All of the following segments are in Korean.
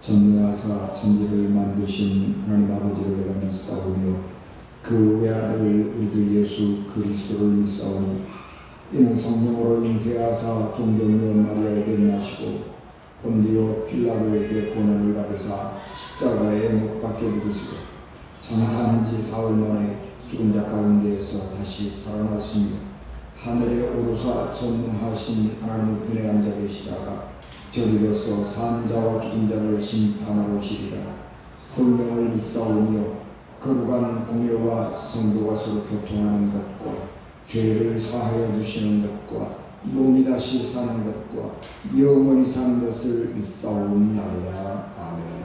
전능하사 천지를 만드신 하나님 아버지를 내가 믿사오며 그 외아들 우리 주 예수 그리스도를 믿사오니 이는 성령으로 잉태하사 동정녀 마리아에게 나시고 본디오 빌라도에게 고난을 받으사 십자가에 못 박혀 죽으시고 장사한 지 사흘 만에 죽은 자 가운데에서 다시 살아나시며 하늘에 오르사 전능하신 하나님 우편에 앉아 계시다가 저리로서 산 자와 죽은 자를 심판하러 오시리라. 성령을 믿사오며 거룩한 공예와 성도가 서로 교통하는 것과 죄를 사하여 주시는 것과 몸이 다시 사는 것과 영원히 사는 것을 믿사옵나이다. 아멘.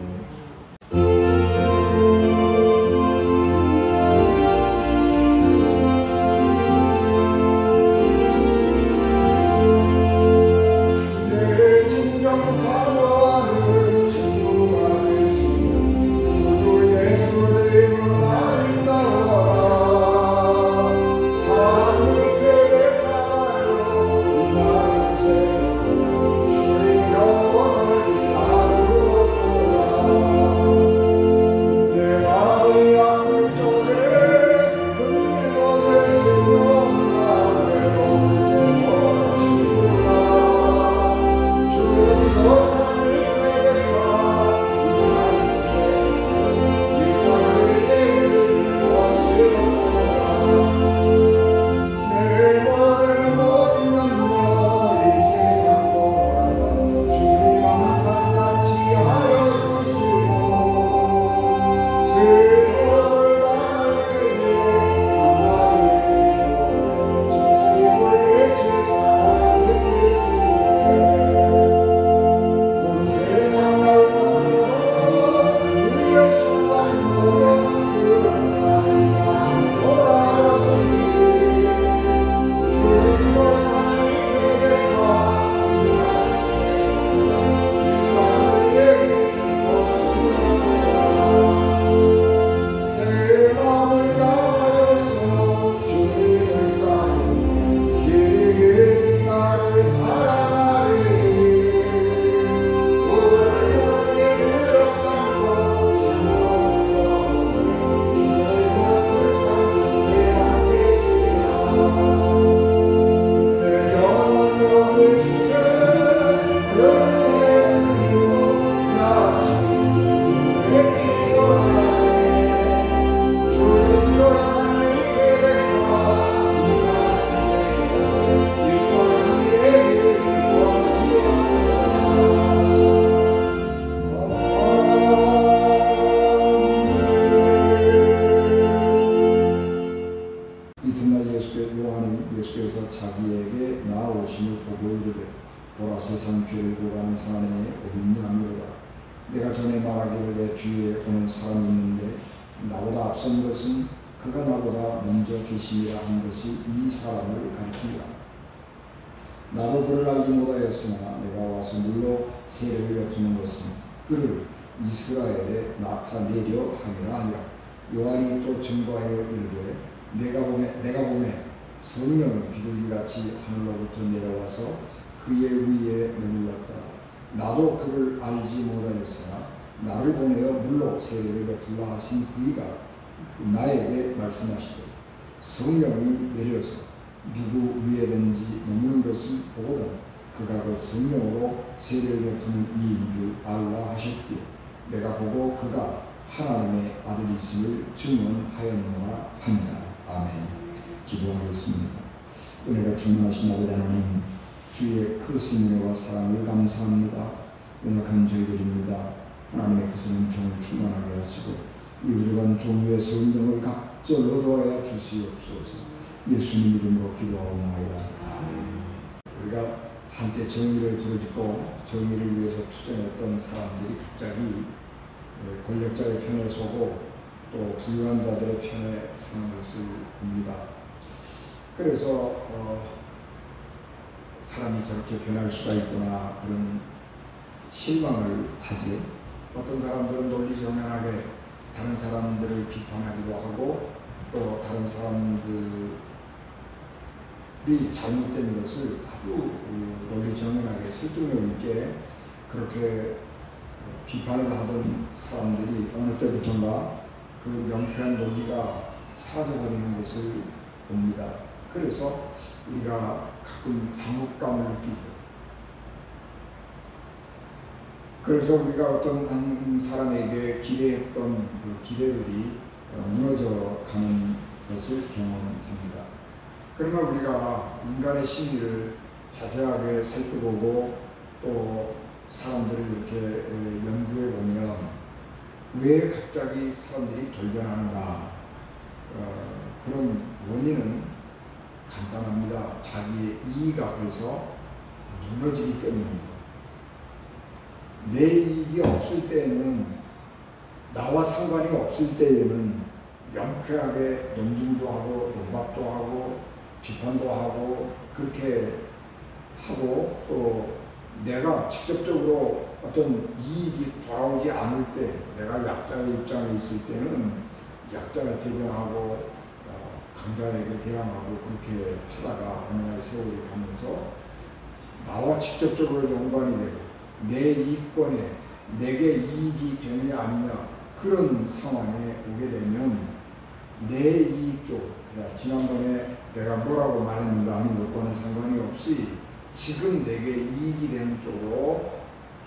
예수께서 자기에게 나아오심을 보고 이르되 보라 세상 죄를 고가는 하나님의 어린 양이로다. 내가 전에 말하기를 내 뒤에 오는 사람이 있는데 나보다 앞선 것은 그가 나보다 먼저 계시니라 한 것이 이 사람을 가리키니라. 나도 그를 알지 못하였으나 내가 와서 물로 세례를 베푸는 것은 그를 이스라엘에 나타내려 함이라 하니라. 요한이 또 증거하여 이르되 내가 보매 성령이 비둘기같이 하늘로부터 내려와서 그의 위에 머물렀더라. 나도 그를 알지 못하였으나 나를 보내어 물로 세례를 베풀라 하신 그이가 나에게 말씀하시되 성령이 내려서 누구 위에든지 머무는 것을 보거든 그가 곧 성령으로 세례를 베푸는 이인 줄 알라 하셨기에 내가 보고 그가 하나님의 아들이심을 증언하였노라 하니라. 아멘. 기도하겠습니다. 은혜가 충만하신 아버지 하나님, 주의 크신 은혜와 사랑을 감사합니다. 연약한 저희들입니다. 하나님의 크신 종을 충만하게 하시고 이 부족한 종의 성령을 갑절로 도하여 주시옵소서. 예수님 이름으로 기도하옵나이다. 아멘. 우리가 한때 정의를 부르짖고 정의를 위해서 투쟁했던 사람들이 갑자기 권력자의 편에 서고 또 부유한 자들의 편에 서는 것을 봅니다. 그래서 사람이 저렇게 변할 수가 있구나 그런 실망을 하지요. 어떤 사람들은 논리정연하게 다른 사람들을 비판하기도 하고 또 다른 사람들이 잘못된 것을 아주 논리정연하게 설득력 있게 그렇게 비판을 하던 사람들이 어느 때부터인가 그 명쾌한 논리가 사라져버리는 것을 봅니다. 그래서 우리가 가끔 당혹감을 느끼죠. 그래서 우리가 어떤 한 사람에게 기대했던 그 기대들이 무너져 가는 것을 경험합니다. 그러나 우리가 인간의 심리를 자세하게 살펴보고 또 사람들을 이렇게 연구해 보면 왜 갑자기 사람들이 돌변하는가, 그런 원인은 간단합니다. 자기의 이익 앞에서 무너지기 때문입니다. 내 이익이 없을 때에는, 나와 상관이 없을 때에는 명쾌하게 논증도 하고 논박도 하고 비판도 하고 그렇게 하고, 또 내가 직접적으로 어떤 이익이 돌아오지 않을 때, 내가 약자의 입장에 있을 때는 약자가 대변하고 강자에게 대항하고 그렇게 하다가 어느 날 세월이 가면서 나와 직접적으로 연관이 되고 내 이익권에 내게 이익이 되느냐 아니냐 그런 상황에 오게 되면 내 이익 쪽, 지난번에 내가 뭐라고 말했는가 하는 것과는 상관이 없이 지금 내게 이익이 되는 쪽으로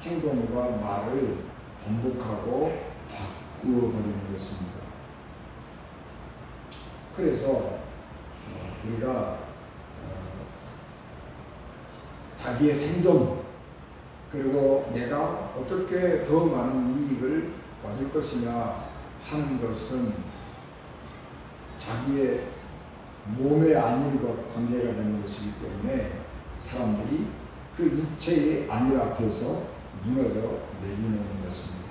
행동과 말을 번복하고 바꾸어 버리는 것입니다. 그래서 우리가 자기의 생존, 그리고 내가 어떻게 더 많은 이익을 얻을 것이냐 하는 것은 자기의 몸의 안일과 관계가 되는 것이기 때문에 사람들이 그 육체의 안일 앞에서 무너져 내리는 것입니다.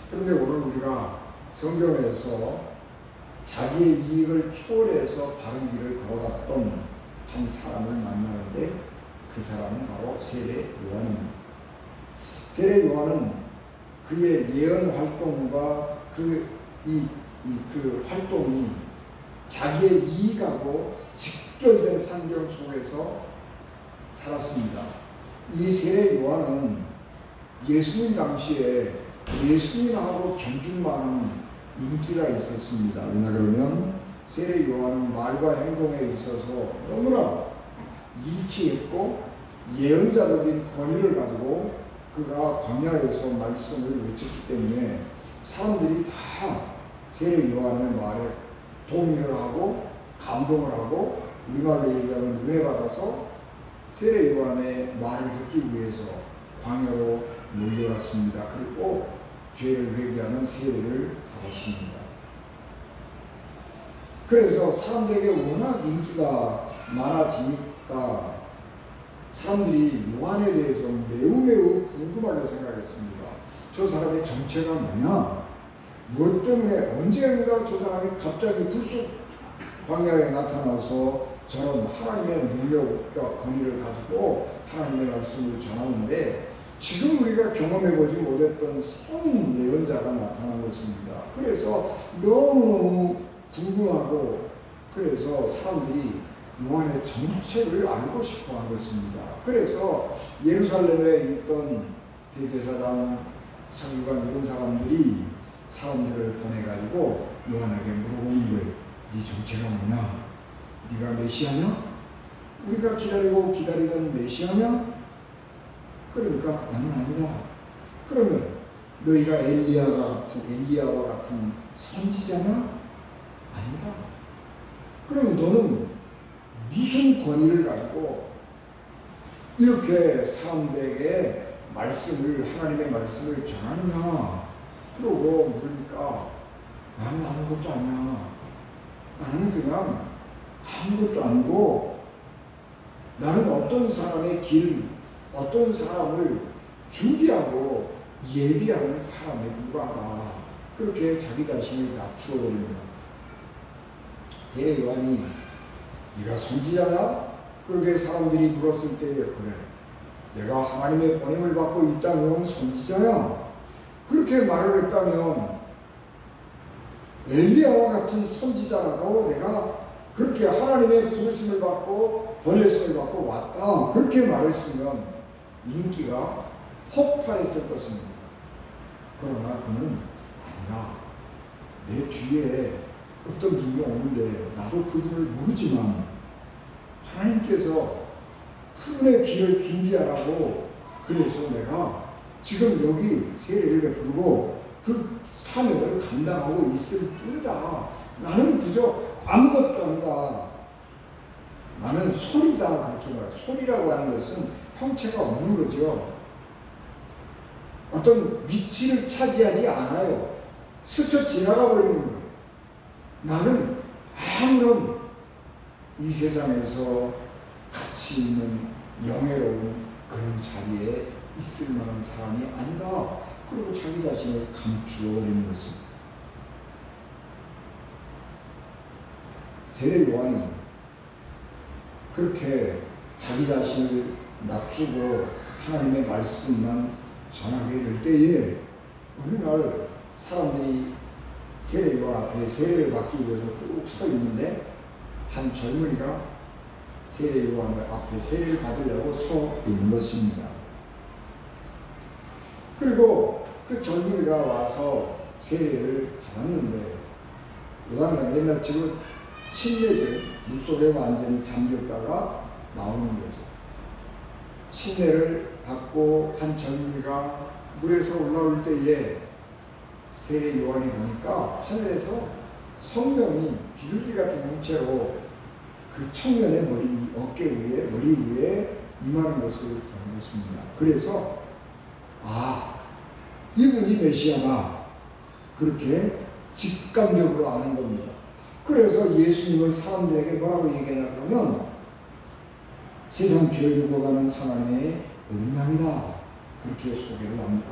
그런데 오늘 우리가 성경에서 자기의 이익을 초월해서 바른 길을 걸어갔던 한 사람을 만나는데 그 사람은 바로 세례 요한입니다. 세례 요한은 그의 예언 활동과 그 활동이 자기의 이익하고 직결된 환경 속에서 살았습니다. 이 세례 요한은 예수님 당시에 예수님하고 견줄만한 인기가 있었습니다. 왜냐 그러면 세례 요한은 말과 행동에 있어서 너무나 일치했고 예언자적인 권위를 가지고 그가 광야에서 말씀을 외쳤기 때문에 사람들이 다 세례 요한의 말에 동의를 하고 감동을 하고, 우리말로 얘기하면 은혜 받아서 세례 요한의 말을 듣기 위해서 광야로 몰려왔습니다. 그리고 죄를 회개하는 세례를 받았습니다. 그래서 사람들에게 워낙 인기가 많아지니까 사람들이 요한에 대해서 매우 궁금하게 생각했습니다. 저 사람의 정체가 뭐냐? 무엇 때문에 언젠가 저 사람이 갑자기 불쑥 광야에 나타나서 저런 하나님의 능력과 권위를 가지고 하나님의 말씀을 전하는데 지금 우리가 경험해보지 못했던 새로운 예언자가 나타난 것입니다. 그래서 너무너무 궁금하고, 그래서 사람들이 요한의 정체를 알고 싶어 한 것입니다. 그래서 예루살렘에 있던 대제사장, 서기관 이런 사람들이 사람들을 보내가지고 요한에게 물어보는 거예요. 네 정체가 뭐냐? 네가 메시아냐? 우리가 기다리고 기다리던 메시아냐? 그러니까 나는 아니다. 그러면 너희가 엘리야와 같은 선지자냐? 아니다. 그럼 너는 무슨 권위를 가지고 이렇게 사람들에게 하나님의 말씀을 전하느냐? 그러고 물으니까 나는 아무것도 아니야. 나는 그냥 아무것도 아니고 나는 어떤 사람의 길, 어떤 사람을 준비하고 예비하는 사람에 불과하다. 그렇게 자기 자신을 낮추어 버립니다. 세례 요한이 네가 선지자냐? 그렇게 사람들이 물었을 때에 그래, 내가 하나님의 보냄을 받고 있다면 선지자야. 그렇게 말을 했다면 엘리야와 같은 선지자라고 내가 그렇게 하나님의 부르심을 받고 보내심을 받고 왔다. 그렇게 말했으면 인기가 폭발했을 것입니다. 그러나 그는 아니라 내 뒤에 어떤 분이 오는데 나도 그분을 모르지만 하나님께서 그분의 길을 준비하라고 그래서 내가 지금 여기 세례를 베풀고 그 사명을 감당하고 있을 뿐이다. 나는 그저 아무것도 아니다. 나는 소리다. 그렇게 말해요. 소리라고 하는 것은 형체가 없는 거죠. 어떤 위치를 차지하지 않아요. 스쳐 지나가 버리는 거예요. 나는 아무런 이 세상에서 가치 있는 영예로운 그런 자리에 있을 만한 사람이 아니다. 그리고 자기 자신을 감추어 버리는 것입니다. 세례 요한이 그렇게 자기 자신을 낮추고 하나님의 말씀만 전하게 될 때에 어느 날 사람들이 세례 요한 앞에 세례를 받기 위해서 쭉 서 있는데 한 젊은이가 세례 요한 앞에 세례를 받으려고 서 있는 것입니다. 그리고 그 젊은이가 와서 세례를 받았는데 요한은 옛날 지금 침례제 물속에 완전히 잠겼다가 나오는 거죠. 침례를 받고 한 젊은이가 물에서 올라올 때에 세례 요한이 보니까 하늘에서 성령이 비둘기 같은 형체로 그 청년의 어깨 위에 머리 위에 임하는 것을 보는 것입니다. 그래서 이분이 메시아다. 그렇게 직감적으로 아는 겁니다. 그래서 예수님을 사람들에게 뭐라고 얘기하냐 그러면 세상 죄를 죽어가는 하나님의 어린 양이다. 그렇게 소개를 합니다.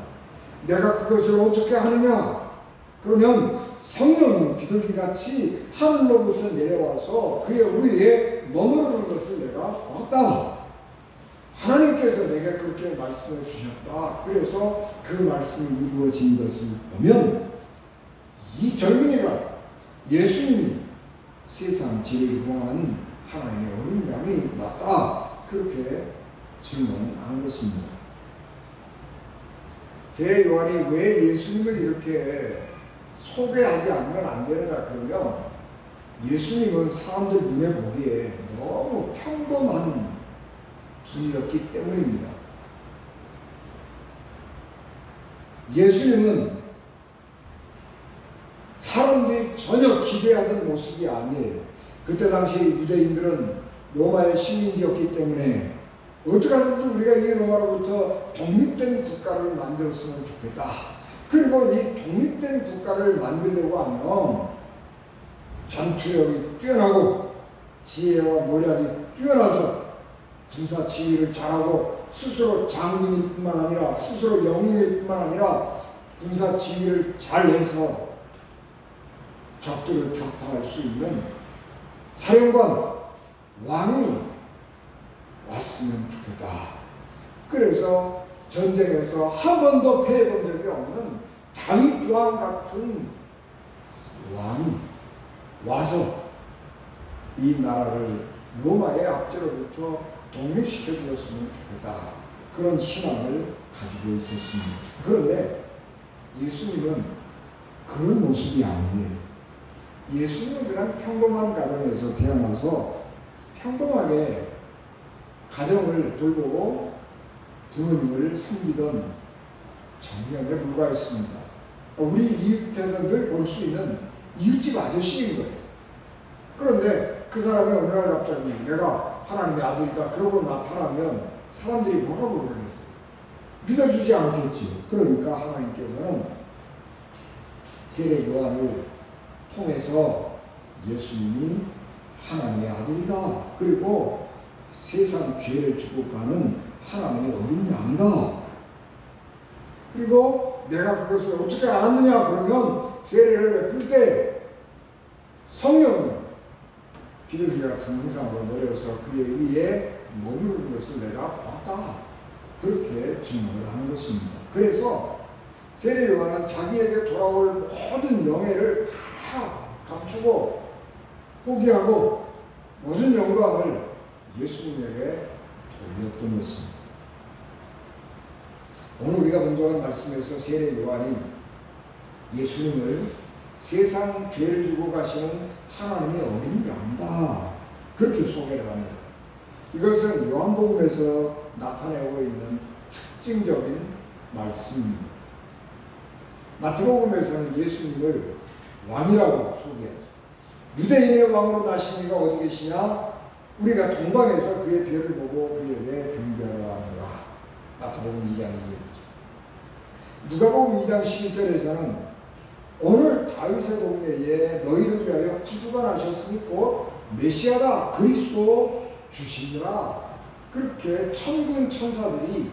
내가 그것을 어떻게 하느냐? 그러면 성령이 비둘기같이 하늘로부터 내려와서 그의 위에 머무르는 것을 내가 보았다. 하나님께서 내게 그렇게 말씀해 주셨다. 그래서 그 말씀이 이루어진 것을 보면 이 젊은이가 예수님이 세상 죄를 구원하는 하나님의 어린 양이 맞다. 그렇게 증언한 것입니다. 세례 요한이 왜 예수님을 이렇게 소개하지 않으면 안 되느냐 그러면 예수님은 사람들 눈에 보기에 너무 평범한 분이었기 때문입니다. 예수님은 사람들이 전혀 기대하던 모습이 아니에요. 그때 당시 유대인들은 로마의 식민지였기 때문에 어떻게 하든지 우리가 이 로마로부터 독립된 국가를 만들었으면 좋겠다. 그리고 이 독립된 국가를 만들려고 하면 전투력이 뛰어나고 지혜와 모략이 뛰어나서 군사 지휘를 잘하고 스스로 장군일 뿐만 아니라 스스로 영웅일 뿐만 아니라 군사 지휘를 잘해서 적들을 격파할 수 있는 사령관, 왕이 왔으면 좋겠다. 그래서 전쟁에서 한 번도 패해본 적이 없는 다윗 왕 같은 왕이 와서 이 나라를 로마의 압제로부터 독립시켜 주었으면 좋겠다. 그런 희망을 가지고 있었습니다. 그런데 예수님은 그런 모습이 아니에요. 예수님은 그냥 평범한 가정에서 태어나서 평범하게 가정을 돌보고 부모님을 섬기던 청년에 불과했습니다. 우리 이웃에서 늘 볼 수 있는 이웃집 아저씨인 거예요. 그런데 그 사람이 어느 날 갑자기 내가 하나님의 아들이다 그러고 나타나면 사람들이 뭐라고 그러겠어요? 믿어주지 않겠지요. 그러니까 하나님께서는 세례 요한을 통해서 예수님이 하나님의 아들이다. 그리고 세상 죄를 주고 가는 하나님의 어린 양이다. 그리고 내가 그것을 어떻게 알았느냐 그러면 세례를 베풀 때 성령이 비둘기 같은 형상으로 내려서 그의 위에 머무르는 것을 내가 봤다. 그렇게 증언을 하는 것입니다. 그래서 세례 요한은 자기에게 돌아올 모든 영예를 다 감추고 포기하고 모든 영광을 예수님에게 돌렸던 것입니다. 오늘 우리가 본독한 말씀에서 세례 요한이 예수님을 세상 죄를 주고 가시는 하나님의 어린 양이다, 그렇게 소개를 합니다. 이것은 요한복음에서 나타내고 있는 특징적인 말씀입니다. 마태복음에서는 예수님을 왕이라고 소개하죠. 유대인의 왕으로 나신 이가 어디 계시냐? 우리가 동방에서 그의 별을 보고 그에게 경배하러 하노라. 마태복음 2장 2절이죠. 누가복음 2장 12절에서는 오늘 다윗의 동네에 너희를 위하여 기도가 나셨으니 곧 메시아다, 그리스도 주시니라. 그렇게 천군 천사들이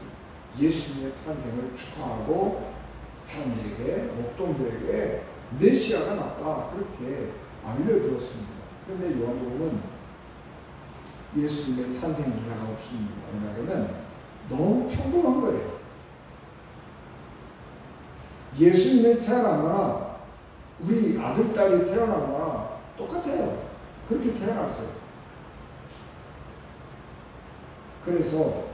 예수님의 탄생을 축하하고 사람들에게, 목동들에게 메시아가 났다, 그렇게 알려주었습니다. 그런데 요한복음은 예수님의 탄생 기사가 없습니다. 왜냐하면 너무 평범한 거예요. 예수님이 태어난 거나 우리 아들, 딸이 태어난 거나 똑같아요. 그렇게 태어났어요. 그래서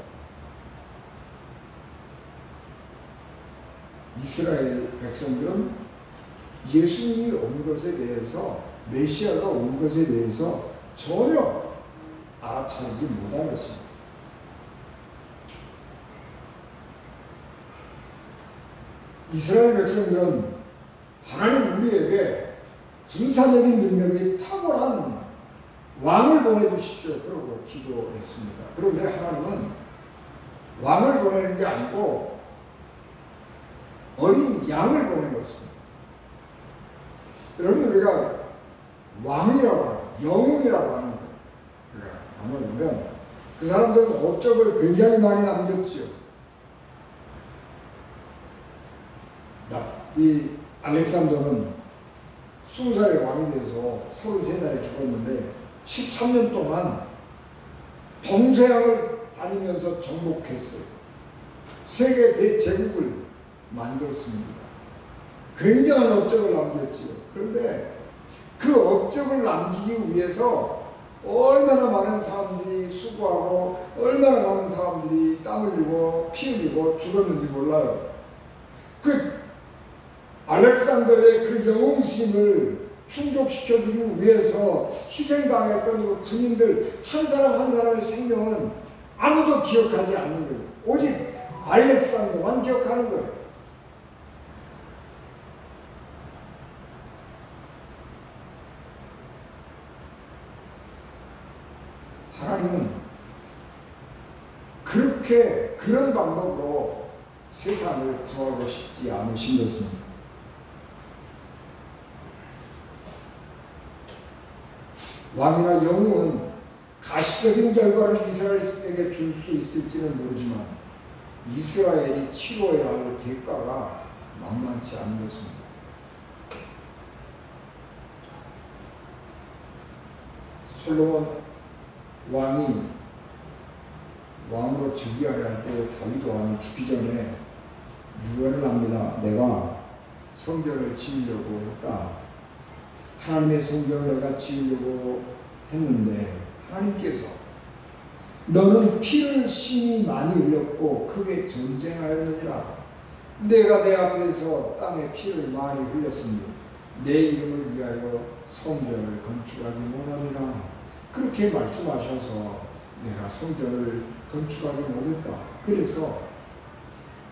이스라엘 백성들은 예수님이 온 것에 대해서, 메시아가 온 것에 대해서 전혀 알아차리지 못하겠습니다. 이스라엘 백성들은 하나님 우리에게 군사적인 능력이 탁월한 왕을 보내주십시오, 그러고 기도했습니다. 그런데 하나님은 왕을 보내는 게 아니고 어린 양을 보낸 것입니다. 여러분, 우리가 왕이라고 하는, 영웅이라고 하는 거예요. 왕을 보면 그 사람들은 업적을 굉장히 많이 남겼지요. 이 알렉산더는 20살에 왕이 돼서 33살에 죽었는데 13년 동안 동서양을 다니면서 정복했어요. 세계 대제국을 만들었습니다. 굉장한 업적을 남겼지요. 그런데 그 업적을 남기기 위해서 얼마나 많은 사람들이 수고하고 얼마나 많은 사람들이 땀 흘리고 피 흘리고 죽었는지 몰라요. 그 알렉산더의 그 영웅심을 충족시켜주기 위해서 희생당했던 그 군인들 한 사람 한 사람의 생명은 아무도 기억하지 않는 거예요. 오직 알렉산더만 기억하는 거예요. 하나님은 그렇게, 그런 방법으로 세상을 구하고 싶지 않으신 것입니다. 왕이나 영웅은 가시적인 결과를 이스라엘에게 줄 수 있을지는 모르지만 이스라엘이 치러야 할 대가가 만만치 않은 것입니다. 솔로몬 왕이 왕으로 즉위하려 할 때 다윗 왕이 죽기 전에 유언을 합니다. 내가 성전을 지으려고 했다. 하나님의 성전을 내가 지으려고 했는데 하나님께서 너는 피를 심히 많이 흘렸고 크게 전쟁하였느니라. 내가 내 앞에서 땅에 피를 많이 흘렸으니 내 이름을 위하여 성전을 건축하지 못하리라. 그렇게 말씀하셔서 내가 성전을 건축하지 못했다. 그래서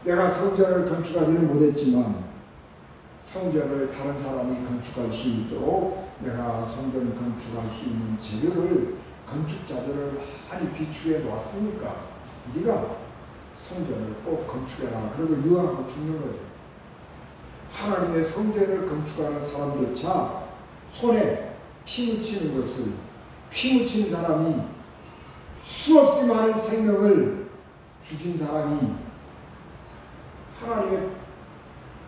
내가 성전을 건축하지는 못했지만 성전을 다른 사람이 건축할 수 있도록 내가 성전 건축할 수 있는 재료를, 건축자들을 많이 비축해 놓았으니까 네가 성전을 꼭 건축해라. 그리고 유언하고 죽는 거죠. 하나님의 성전을 건축하는 사람조차 손에 피 묻히는 것을, 피 묻힌 사람이 수없이 많은 생명을 죽인 사람이 하나님의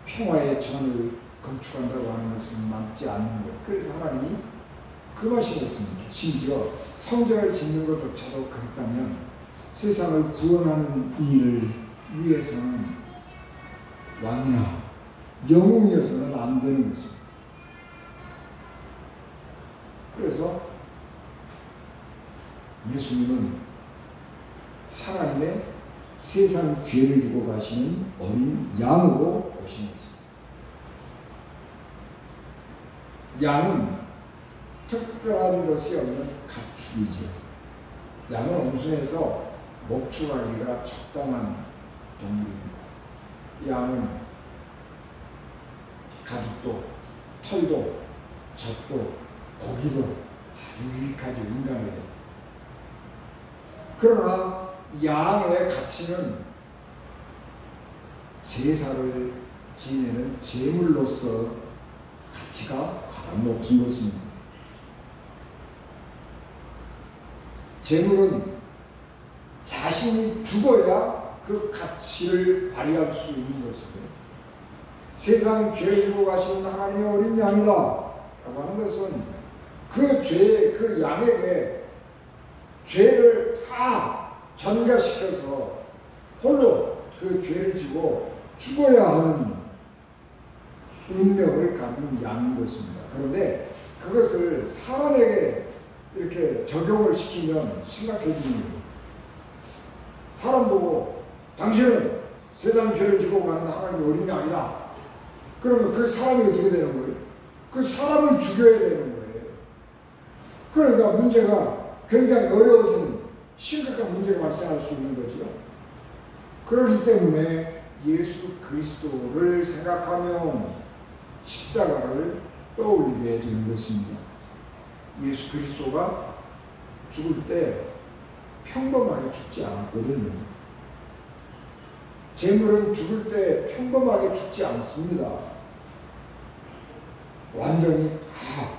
평화의 전을 건축한다고 하는 것은 맞지 않는 거예요. 그래서 하나님이 금하시겠습니다. 심지어 성전을 짓는 것조차도 그렇다면 세상을 구원하는 일을 위해서는 왕이나 영웅이어서는 안 되는 것입니다. 그래서 예수님은 하나님의 세상 죄를 주고 가시는 어린 양으로 오신 것입니다. 양은 특별한 것이 없는 가축이죠. 양은 온순해서 목축하기가 적당한 동물입니다. 양은 가죽도 털도 젖도 고기도 다 유익하죠, 인간에게. 그러나 양의 가치는 제사를 지내는 제물로서 가치가 가장 높은 것입니다. 제물은 자신이 죽어야 그 가치를 발휘할 수 있는 것입니다. 세상 죄를 지고 가시는 하나님의 어린 양이다 라고 하는 것은 그 죄, 그 양에게 죄를 다 전가시켜서 홀로 그 죄를 지고 죽어야 하는 운명을 가진 양인 것입니다. 그런데 그것을 사람에게 이렇게 적용을 시키면 심각해지는 거예요. 사람 보고 당신은 세상 죄를 지고 가는 하나님의 어린 양이다. 그러면 그 사람이 어떻게 되는 거예요? 그 사람을 죽여야 되는 거예요. 그러니까 문제가 굉장히 어려워지는 심각한 문제가 발생할 수 있는 거죠. 그렇기 때문에 예수 그리스도를 생각하면 십자가를 떠올리게 되는 것입니다. 예수 그리스도가 죽을 때 평범하게 죽지 않았거든요. 제물은 죽을 때 평범하게 죽지 않습니다. 완전히 다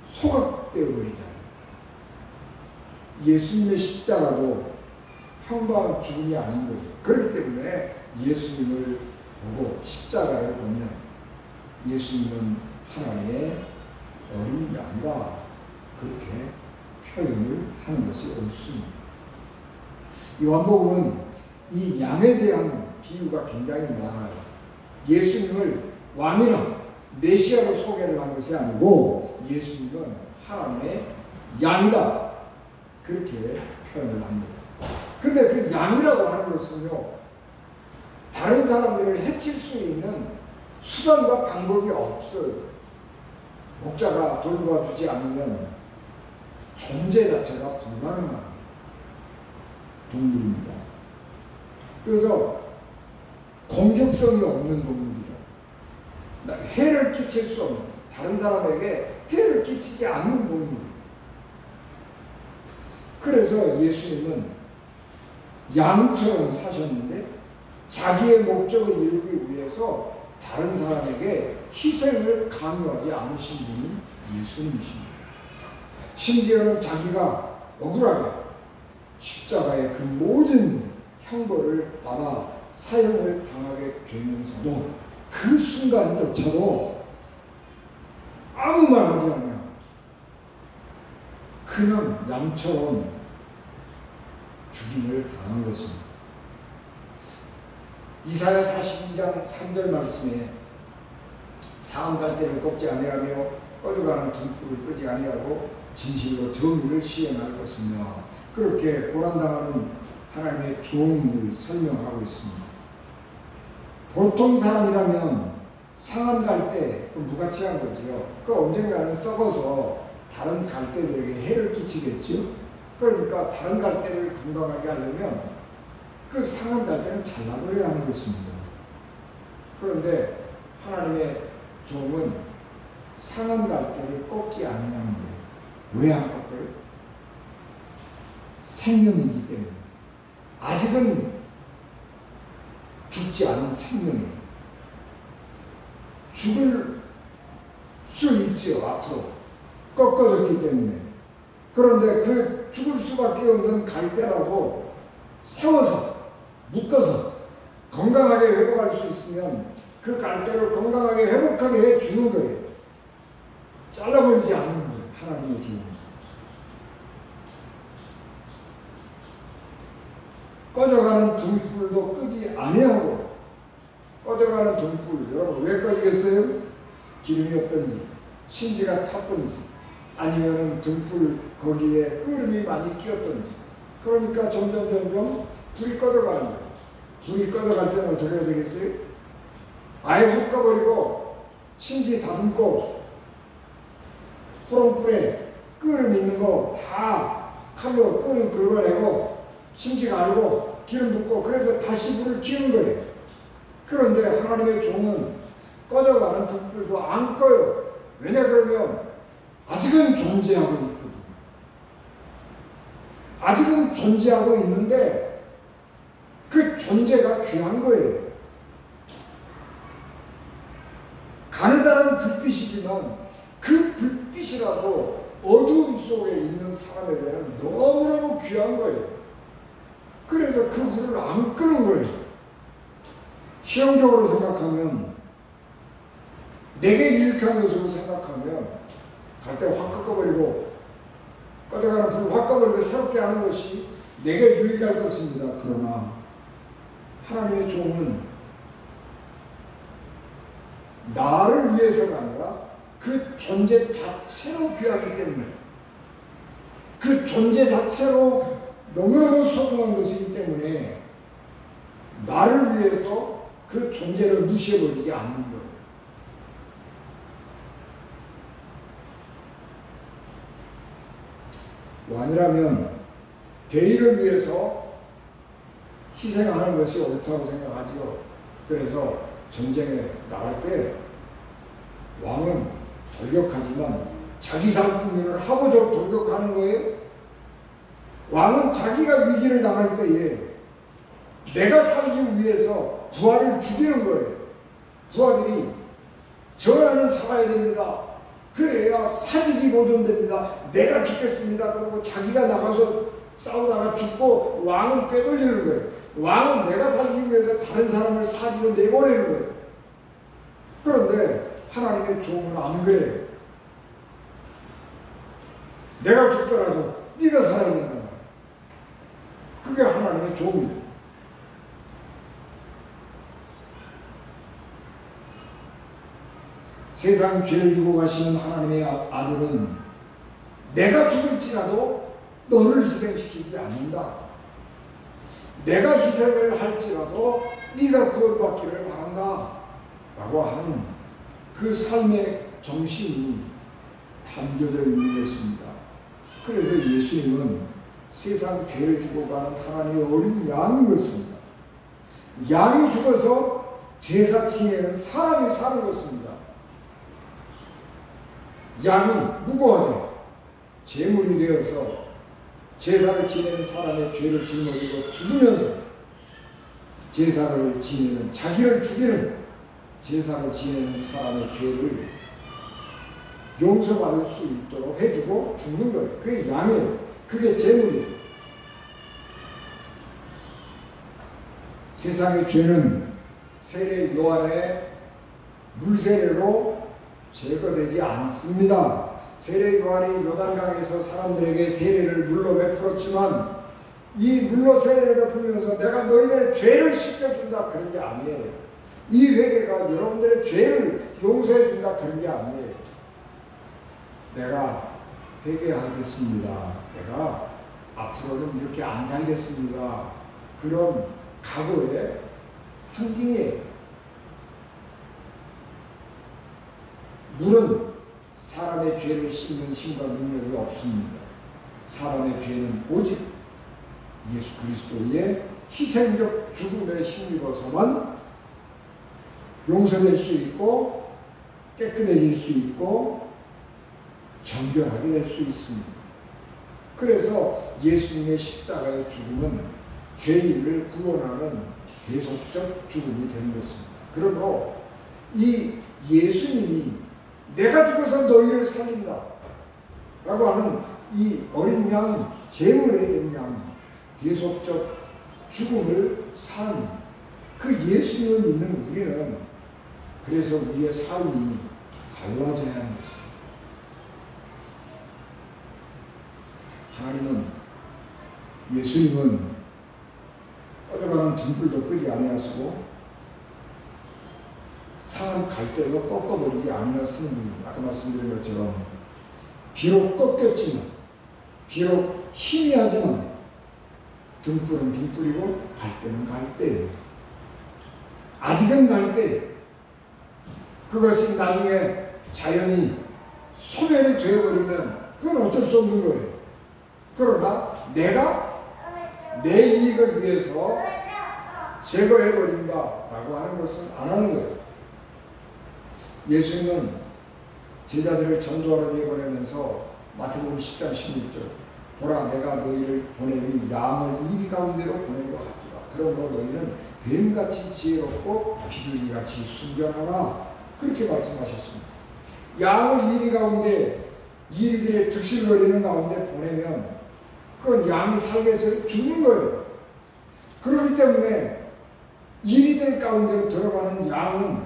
소각되어 버리잖아요. 예수님의 십자가도 평범한 죽음이 아닌 거죠. 그렇기 때문에 예수님을 보고 십자가를 보면 예수님은 하나님의 어린 양이다, 그렇게 표현을 하는 것이 옳습니다. 요한복음은 이 양에 대한 비유가 굉장히 많아요. 예수님을 왕이나 메시아로 소개를 한 것이 아니고 예수님은 하나님의 양이다, 그렇게 표현을 합니다. 근데 그 양이라고 하는 것은요, 다른 사람들을 해칠 수 있는 수단과 방법이 없어요. 목자가 돌봐주지 않으면 존재 자체가 불가능한 동물입니다. 그래서 공격성이 없는 동물이죠. 해를 끼칠 수 없는, 다른 사람에게 해를 끼치지 않는 동물이에요. 그래서 예수님은 양처럼 사셨는데 자기의 목적을 이루기 위해서 다른 사람에게 희생을 강요하지 않으신 분이 예수님이십니다. 심지어는 자기가 억울하게 십자가의 그 모든 형벌을 받아 사형을 당하게 되면서도 그 순간조차도 아무 말 하지 않아요. 그는 양처럼 죽임을 당한 것입니다. 이사야 42장 3절 말씀에 상한 갈대를 꺾지 아니하며 꺼져가는 등불을 끄지 아니하고 진실로 정의를 시행할 것이며, 그렇게 고난당하는 하나님의 종을 설명하고 있습니다. 보통 사람이라면 상한 갈대, 무가치한 거죠. 그 언젠가는 썩어서 다른 갈대들에게 해를 끼치겠죠. 그러니까 다른 갈대를 건강하게 하려면 그 상한 갈대는 잘라버려야 하는 것입니다. 그런데 하나님의 종은 상한 갈대를 꺾지 아니하는 거예요. 왜 안 꺾어요? 생명이기 때문에. 아직은 죽지 않은 생명이에요. 죽을 수 있죠, 앞으로. 꺾어졌기 때문에. 그런데 그 죽을 수밖에 없는 갈대라도 세워서, 묶어서 건강하게 회복할 수 있으면 그 갈대를 건강하게 회복하게 해주는 거예요. 잘라버리지 않는 거예요. 하나님의 주는. 꺼져가는 등불도 끄지 아니하고, 꺼져가는 등불, 여러분 왜 꺼지겠어요? 기름이 없든지 심지가 탔든지 아니면은 등불 거기에 끓음이 많이 끼었든지, 그러니까 점점 불이 꺼져가는 거예요. 불이 꺼져갈 때는 어떻게 해야 되겠어요? 아예 훅 꺼버리고 심지 다듬고 호롱불에 끓음 있는 거 다 칼로 끓음 긁어내고 심지가 알고 기름 붓고 그래서 다시 불을 켜는 거예요. 그런데 하나님의 종은 꺼져가는 등불도 안 꺼요. 왜냐 그러면 아직은 존재하고 있거든. 아직은 존재하고 있는데 그 존재가 귀한 거예요. 가느다란 불빛이지만 그 불빛이라도 어두움 속에 있는 사람에게는 너무너무 귀한 거예요. 그래서 그 불을 안 끄는 거예요. 시험적으로 생각하면 내게 유익한 것으로 생각하면 갈 때 확 꺾어버리고 꺼져가는 불을 확 꺼버리고 새롭게 하는 것이 내게 유익할 것입니다. 그러나 하나님의 종은 나를 위해서가 아니라 그 존재 자체로 귀하기 때문에 그 존재 자체로 너무너무 소중한 것이기 때문에 나를 위해서 그 존재를 무시해버리지 않는 거예요. 왕이라면 대의를 위해서 희생하는 것이 옳다고 생각하지요. 그래서 전쟁에 나갈 때 왕은 돌격하지만 자기 상품을 하고자 돌격하는 거예요. 왕은 자기가 위기를 당할 때에 내가 살기 위해서 부하를 죽이는 거예요. 부하들이 전하는 살아야 됩니다. 그래야 사직이 보존됩니다. 내가 죽겠습니다. 그리고 자기가 나가서 싸우다가 죽고 왕은 빼돌리는 거예요. 왕은 내가 살기 위해서 다른 사람을 사지로 내보내는 거예요. 그런데 하나님의 종은 안 그래요. 내가 죽더라도 네가 살아야 된단 말이에요. 그게 하나님의 종이에요. 세상 죄를 주고 가시는 하나님의 아들은 내가 죽을지라도 너를 희생시키지 않는다. 내가 희생을 할지라도 네가 구원받기를 바란다. 라고 하는 그 삶의 정신이 담겨져 있는 것입니다. 그래서 예수님은 세상 죄를 주고 가는 하나님의 어린 양인 것입니다. 양이 죽어서 제사 지내는 사람이 사는 것입니다. 양이 무고하게 제물이 되어서 제사를 지내는 사람의 죄를 짊어지고 죽으면서 제사를 지내는 자기를 죽이는 제사를 지내는 사람의 죄를 용서받을 수 있도록 해주고 죽는 거예요. 그게 양이에요. 그게 제물이에요. 세상의 죄는 세례 요한의 물세례로 제거되지 않습니다. 세례 요한이 요단강에서 사람들에게 세례를 물로 베풀었지만 이 물로 세례를 베풀면서 내가 너희들의 죄를 씻겨준다 그런 게 아니에요. 이 회개가 여러분들의 죄를 용서해준다 그런 게 아니에요. 내가 회개하겠습니다. 내가 앞으로는 이렇게 안 살겠습니다. 그런 각오의 상징이에요. 물은 사람의 죄를 씻는 힘과 능력이 없습니다. 사람의 죄는 오직 예수 그리스도의 희생적 죽음에 힘입어서만 용서될 수 있고 깨끗해질 수 있고 정결하게 될 수 있습니다. 그래서 예수님의 십자가의 죽음은 죄인을 구원하는 계속적 죽음이 되는 것입니다. 그러므로 이 예수님이 내가 죽어서 너희를 살린다 라고 하는 이 어린 양, 제물에 된 양, 계속적 죽음을 산 그 예수님을 믿는 우리는 그래서 우리의 삶이 달라져야 하는 것입니다. 하나님은 예수님은 꺼져가는 등불도 끄지 아니하시고 상한 갈대도 꺾어버리지 아니하시는 분입니다. 아까 말씀드린 것처럼 비록 꺾였지만 비록 희미하지만 등불은 등불이고 갈대는 갈대예요. 아직은 날 때 그것이 나중에 자연히 소멸이 되어버리면 그건 어쩔 수 없는 거예요. 그러나 내가 내 이익을 위해서 제거해버린다라고 하는 것은 안 하는 거예요. 예수님은 제자들을 전도하러 내보내면서 마태복음 10장 16절 보라 내가 너희를 보내니 양을 이리 가운데로 보낸 것 같도다. 그러므로 너희는 뱀같이 지혜롭고 비둘기같이 순전하라. 그렇게 말씀하셨습니다. 양을 이리 가운데 이리들의 득실거리는 가운데 보내면 그건 양이 살게 해서 죽는 거예요. 그렇기 때문에 이리들 가운데로 들어가는 양은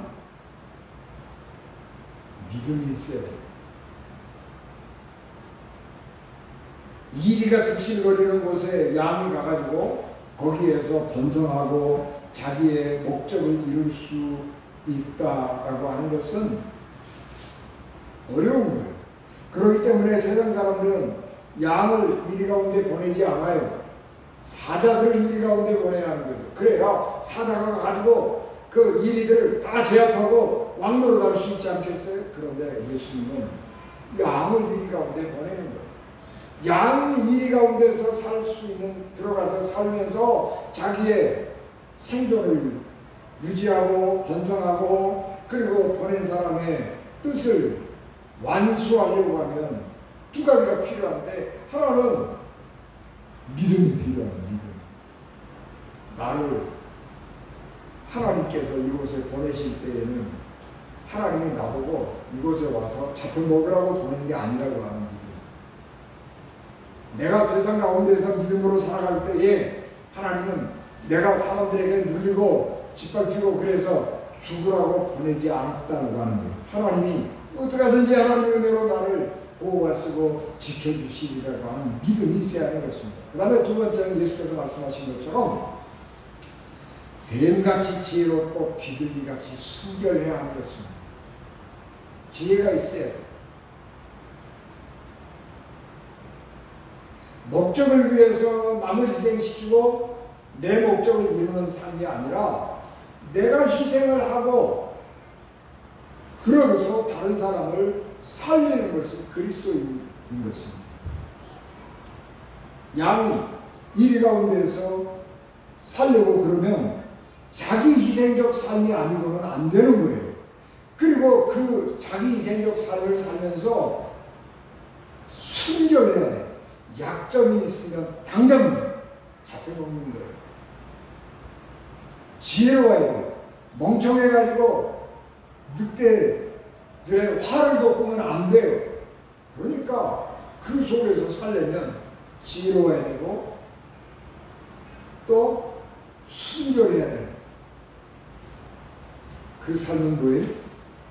믿음이 있어야 돼요. 이리가 득실거리는 곳에 양이 가가지고 거기에서 번성하고 자기의 목적을 이룰 수 있다라고 하는 것은 어려운 거예요. 그렇기 때문에 세상 사람들은 양을 이리 가운데 보내지 않아요. 사자들을 이리 가운데 보내야 하는 거죠. 그래야 사자가 가지고 그 이리들을 다 제압하고 왕노릇 할 수 있지 않겠어요? 그런데 예수님은 양을 이리 가운데 보내는 거예요. 양이 이리 가운데서 살 수 있는, 들어가서 살면서 자기의 생존을 유지하고 번성하고 그리고 보낸 사람의 뜻을 완수하려고 하면 두 가지가 필요한데, 하나는 믿음이 필요한 믿음. 나를 하나님께서 이곳에 보내실 때에는 하나님이 나보고 이곳에 와서 잡혀 먹으라고 보낸 게 아니라고 하는 믿음. 내가 세상 가운데서 믿음으로 살아갈 때에 하나님은 내가 사람들에게 눌리고 짓밟히고 그래서 죽으라고 보내지 않았다고 하는 거예요. 하나님이 어떻게 하든지 하나님의 은혜로 나를 보호하시고 지켜주시리라고 하는 믿음이 있어야 하는 것입니다. 그 다음에 두 번째는 예수께서 말씀하신 것처럼 뱀같이 지혜롭고 비둘기같이 순결해야 하는 것입니다. 지혜가 있어야 돼요. 목적을 위해서 남을 희생시키고 내 목적을 이루는 삶이 아니라 내가 희생을 하고 그러면서 다른 사람을 살리는 것이 그리스도인 것입니다. 양이 이리 가운데에서 살려고 그러면 자기 희생적 삶이 아니고는 안 되는 거예요. 그리고 그 자기 희생적 삶을 살면서 순결해야 돼. 약점이 있으면 당장 잡혀먹는 거예요. 지혜로워야 돼요. 멍청해가지고 늑대들의 화를 돋구면 안 돼요. 그러니까 그 속에서 살려면 지혜로워야 되고 또 순결해야 돼요. 그 삶은 뭐예요?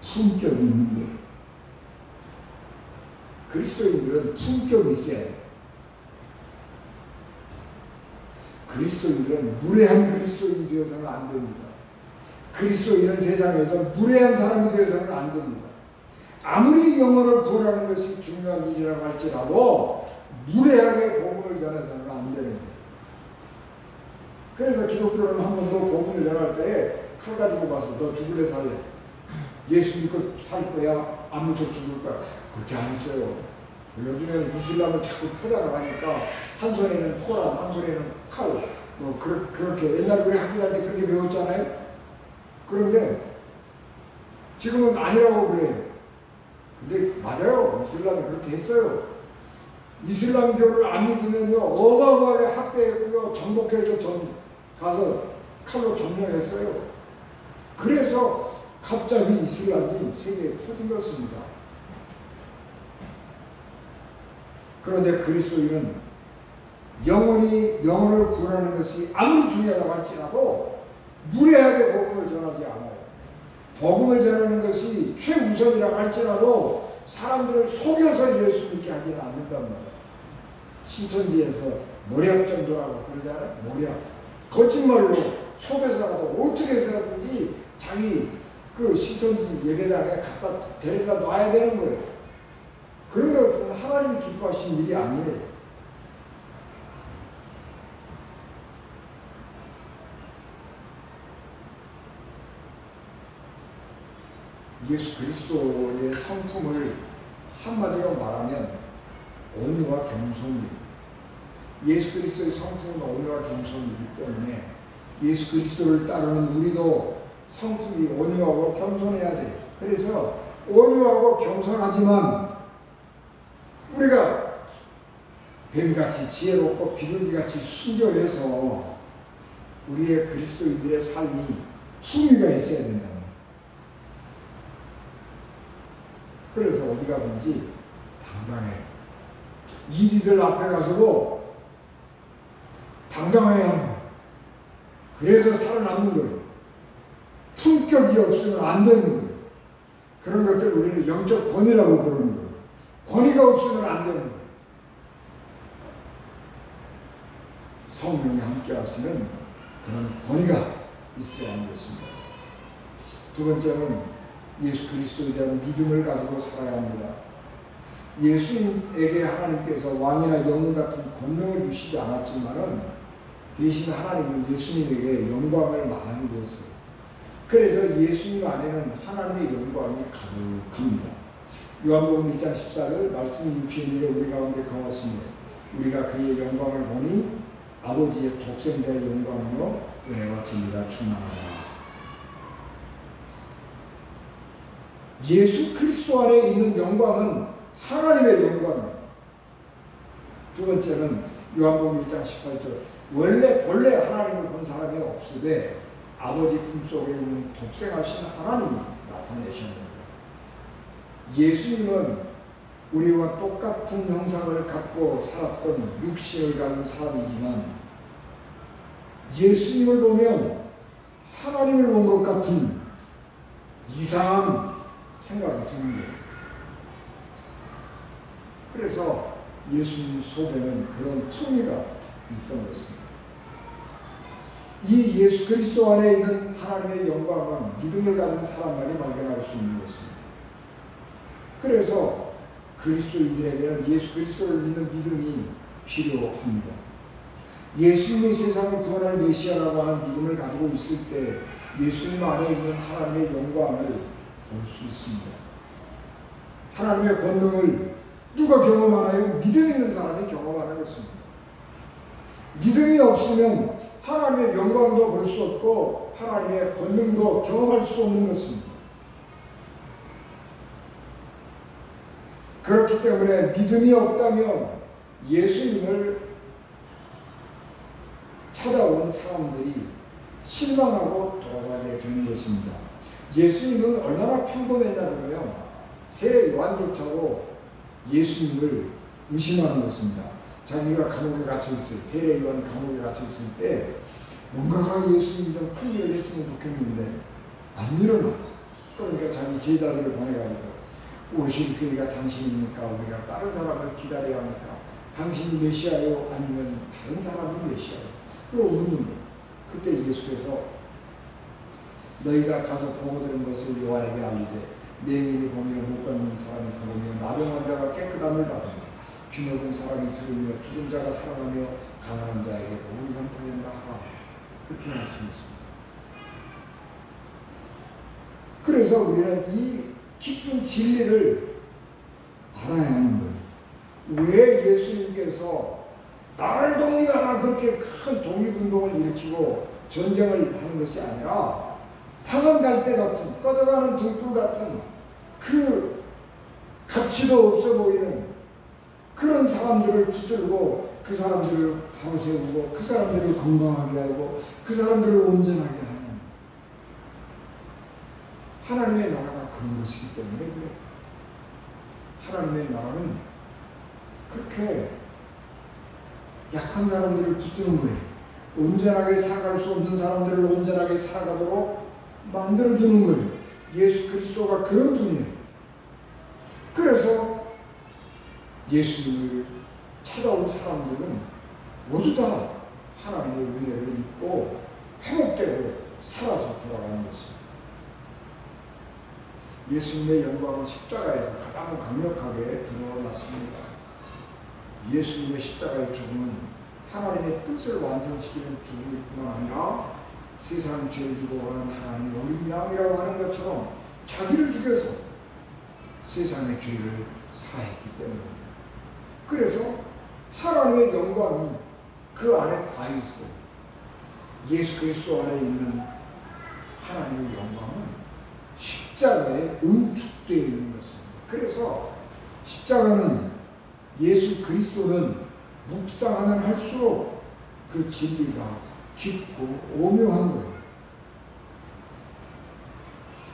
품격이 있는 거예요. 그리스도인들은 품격이 있어야 돼요. 그리스도인들은 무례한 그리스도인이 되어서는 안 됩니다. 그리스도인은 세상에서 무례한 사람이 되어서는 안 됩니다. 아무리 영혼을 구원하는 것이 중요한 일이라고 할지라도 무례하게 복음을 전해서는 안 되는 거예요. 그래서 기독교는 한 번도 복음을 전할 때에 칼 가지고 가서 너 죽을래 살래? 예수 믿고 살 거야? 안 믿고 죽을 거야? 그렇게 안 했어요. 요즘에는 이슬람을 자꾸 포장을 하니까 한 손에는 코란, 한 손에는 칼, 뭐 그렇게 옛날에 우리 학교 다닐 때 그렇게 배웠잖아요. 그런데 지금은 아니라고 그래요. 근데 맞아요. 이슬람이 그렇게 했어요. 이슬람교를 안 믿으면요 어마어마하게 학대했고요, 정복해서 가서 칼로 점령했어요. 그래서 갑자기 이슬람이 세계에 퍼진 것입니다. 그런데 그리스도인은 영혼을 구원하는 것이 아무리 중요하다고 할지라도 무례하게 복음을 전하지 않아요. 복음을 전하는 것이 최우선이라고 할지라도 사람들을 속여서 예수 믿게 하지는 않는단 말이에요. 신천지에서 모략 전도라고 그러잖아요. 모략. 거짓말로 속여서라도 어떻게 해서라든지 자기 그 신천지 예배당에 갖다 데려다 놔야 되는 거예요. 그런 것은 하나님이 기뻐하신 일이 아니에요. 예수 그리스도의 성품을 한마디로 말하면 온유와 겸손이에요. 예수 그리스도의 성품은 온유와 겸손이기 때문에 예수 그리스도를 따르는 우리도 성품이 온유하고 겸손해야 돼요. 그래서 온유하고 겸손하지만 우리가 뱀같이 지혜롭고 비둘기같이 순결해서 우리의 그리스도인들의 삶이 풍미가 있어야 된다는 거예요. 그래서 어디 가든지 당당해요. 이리들 앞에 가서도 당당해야 하는 거예요. 그래서 살아남는 거예요. 품격이 없으면 안 되는 거예요. 그런 것들 우리는 영적 권위라고 그러는 거예요. 권위가 없으면 안 되는 거예요. 성령이 함께 하시는 그런 권위가 있어야 하는 것입니다. 두 번째는 예수 그리스도에 대한 믿음을 가지고 살아야 합니다. 예수님에게 하나님께서 왕이나 영웅 같은 권능을 주시지 않았지만은 대신 하나님은 예수님에게 영광을 많이 주었어요. 그래서 예수님 안에는 하나님의 영광이 가득합니다. 요한복음 1장 14절 말씀이 육신이 되어 우리 가운데 거하시며 우리가 그의 영광을 보니 아버지의 독생자의 영광으로 은혜와 진리가 충만하다. 예수 그리스도 안에 있는 영광은 하나님의 영광이에요. 두 번째는 요한복음 1장 18절 본래 하나님을 본 사람이 없으되 아버지 품속에 있는 독생하신 하나님이 나타내셨습니다. 예수님은 우리와 똑같은 형상을 갖고 살았던 육신을 가진 사람이지만 예수님을 보면 하나님을 본 것 같은 이상한 생각이 드는 거예요. 그래서 예수님 속에는 그런 풍미가 있던 것입니다. 이 예수 그리스도 안에 있는 하나님의 영광은 믿음을 가진 사람만이 발견할 수 있는 것입니다. 그래서 그리스도인들에게는 예수 그리스도를 믿는 믿음이 필요합니다. 예수님이 세상을 구원할 메시아라고 하는 믿음을 가지고 있을 때 예수님 안에 있는 하나님의 영광을 볼 수 있습니다. 하나님의 권능을 누가 경험하나요? 믿음 있는 사람이 경험하는 것입니다. 믿음이 없으면 하나님의 영광도 볼 수 없고 하나님의 권능도 경험할 수 없는 것입니다. 그렇기 때문에 믿음이 없다면 예수님을 찾아온 사람들이 실망하고 돌아가게 되는 것입니다. 예수님은 얼마나 평범했냐 그러면 세례 요한조차도 예수님을 의심하는 것입니다. 자기가 감옥에 갇혀 있어요. 세례 요한 감옥에 갇혀 있을 때 뭔가 예수님이 좀 큰 일을 했으면 좋겠는데 안 일어나. 그러니까 자기 제자들을 보내가지고 오실 그이가 당신입니까? 우리가 다른 사람을 기다려야 합니까? 당신이 메시아요? 아니면 다른 사람이 메시아요? 그걸 묻는 거예요. 그때 예수께서 너희가 가서 보고들은 것을 요한에게 알리되 맹인이 보며 못 걷는 사람이 걸으며 나병 환자가 깨끗함을 받으며 귀먹은 사람이 들으며 죽은 자가 살아나며 가난한 자에게 복음이 전파된다 하라. 그렇게 말씀했습니다. 그래서 우리는 이 깊은 진리를 알아야 하는 거예요. 왜 예수님께서 나를 독립하라 그렇게 큰 독립운동을 일으키고 전쟁을 하는 것이 아니라 상한 갈대 같은 꺼져가는 등불 같은 그 가치도 없어 보이는 그런 사람들을 붙들고 그 사람들을 바로 세우고 그 사람들을 건강하게 하고 그 사람들을 온전하게 하는 하나님의 나라가 그런 것이기 때문에 그래요. 하나님의 나라는 그렇게 약한 사람들을 붙드는 거예요. 온전하게 살아갈 수 없는 사람들을 온전하게 살아가도록 만들어주는 거예요. 예수 그리스도가 그런 분이에요. 그래서 예수님을 찾아온 사람들은 모두 다 하나님의 은혜를 믿고 회복되고 살아서 돌아가는 것입니다. 예수님의 영광은 십자가에서 가장 강력하게 드러났습니다. 예수님의 십자가의 죽음은 하나님의 뜻을 완성시키는 죽음일 뿐만 아니라 세상 죄를 지고 가는 하나님의 어린 양이라고 하는 것처럼 자기를 죽여서 세상의 죄를 사했기 때문입니다. 그래서 하나님의 영광이 그 안에 다 있어요. 예수 그리스도 안에 있는 하나님의 영광은 십자가에 응축되어 있는 것입니다. 그래서 십자가는 예수 그리스도는 묵상하면 할수록 그 진리가 깊고 오묘한 거예요.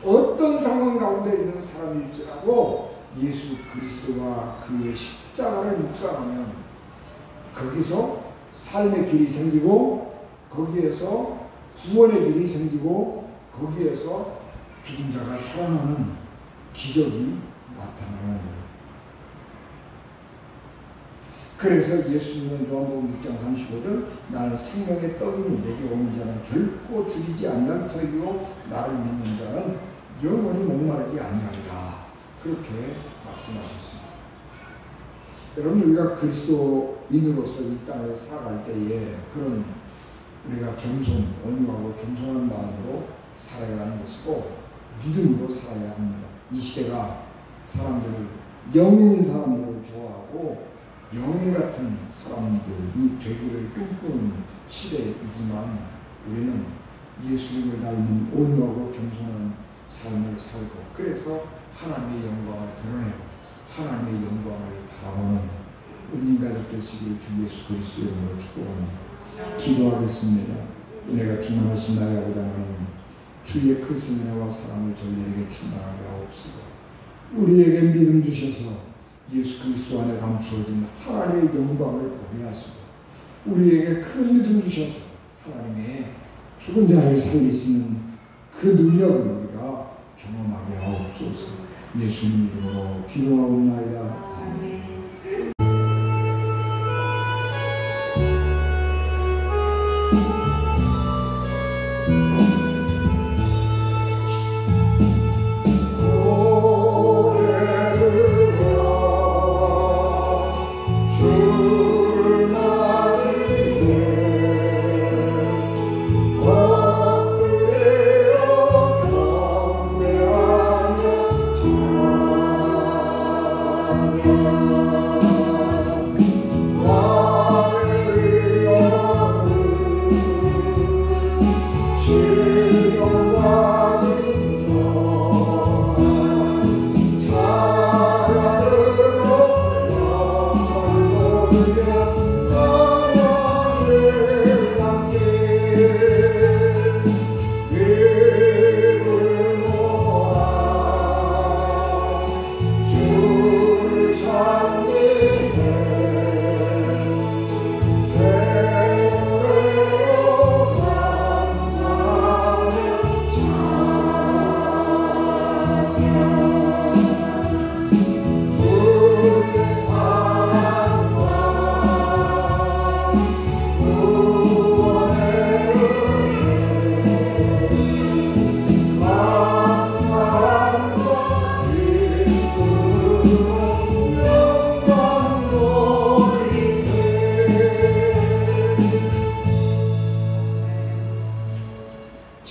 어떤 상황 가운데 있는 사람일지라도 예수 그리스도와 그의 십자가를 묵상하면 거기서 삶의 길이 생기고 거기에서 구원의 길이 생기고 거기에서 죽은 자가 살아나는 기적이 나타나는 거예요. 그래서 예수님은 요한복음 6장 35절 나는 생명의 떡이니 내게 오는 자는 결코 죽이지 아니할 터이요 나를 믿는 자는 영원히 목마르지 아니하리라 그렇게 말씀하셨습니다. 여러분 우리가 그리스도인으로서 이 땅에 살아갈 때에 그런 우리가 겸손, 온유하고 겸손한 마음으로 살아야 하는 것이고 믿음으로 살아야 합니다. 이 시대가 사람들을 영웅인 사람들을 좋아하고 영웅 같은 사람들이 되기를 꿈꾸는 시대이지만 우리는 예수님을 닮은 온유하고 겸손한 삶을 살고 그래서 하나님의 영광을 드러내고 하나님의 영광을 바라보는 은인가족 되시기를 주 예수 그리스도 이름으로 축복합니다. 기도하겠습니다. 은혜가 충만하신 나의 아버지 하나님 주의 크신 은혜와 사랑을 저희들에게 충만하게 하옵소서. 우리에게 믿음 주셔서 예수 그리스도 안에 감추어진 하나님의 영광을 보게 하시고 우리에게 큰 믿음 주셔서 하나님의 죽은 자를 살리시는 그 능력을 우리가 경험하게 하옵소서. 예수님 이름으로 기도하옵나이다. 아멘.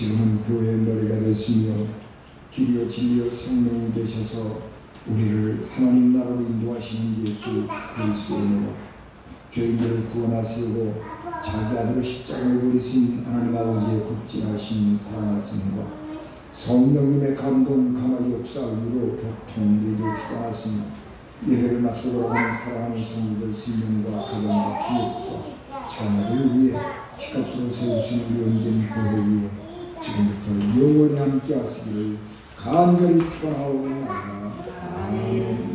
지금은 교회의 머리가 되시며 길이요 진리요 생명이 되셔서 우리를 하나님 나라로 인도하시는 예수 그리스도이노라. 죄인들을 구원하시고 자기 아들을 십자가에 버리신 하나님 아버지의 극진하신 사랑하심과 성령님의 감동 감화 역사 위로 교통되게 주관하신 예배를 마쳐 돌아가는 사랑하는 성도들 생명과 가정과 기업과 자녀들을 위해 피값으로 세우시는 우리 온전 교회 위에 지금부터 영원히 함께 하시기를 간절히 축원하옵나이다. 아멘.